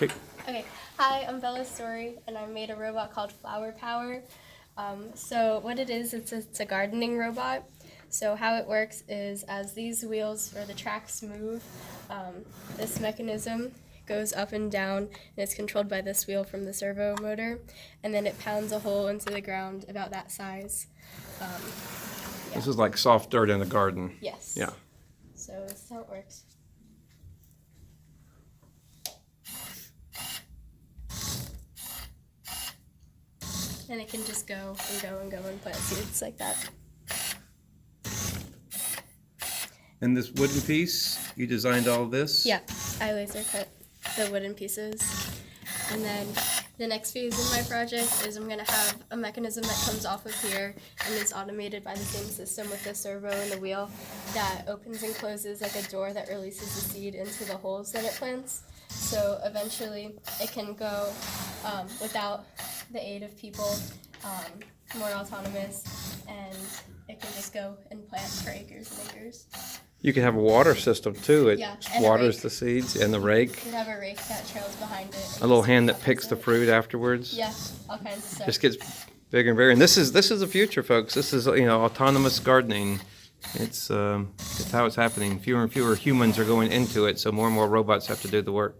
Okay. Okay, hi, I'm Bella Story, and I made a robot called Flower Power. So what it is, it's a gardening robot. So how it works is as these wheels or the tracks move, this mechanism goes up and down, and it's controlled by this wheel from the servo motor, and then it pounds a hole into the ground about that size. This is like soft dirt in the garden. Yes. Yeah. So this is how it works. And it can just go and go and go and plant seeds like that. And this wooden piece, you designed all this? Yeah, I laser cut the wooden pieces. And then the next phase in my project is I'm going to have a mechanism that comes off of here and is automated by the same system with the servo and the wheel that opens and closes like a door that releases the seed into the holes that it plants. So eventually it can go without the aid of people, more autonomous, and it can just go and plant for acres and acres. You can have a water system too. It Yeah, and a waters rake. the seeds and the rake. You have a rake that trails behind it. A little hand that picks the fruit afterwards. Yeah, all kinds of stuff. Just gets bigger and bigger. And this is the future, folks. This is autonomous gardening. It's how it's happening. Fewer and fewer humans are going into it, so more and more robots have to do the work.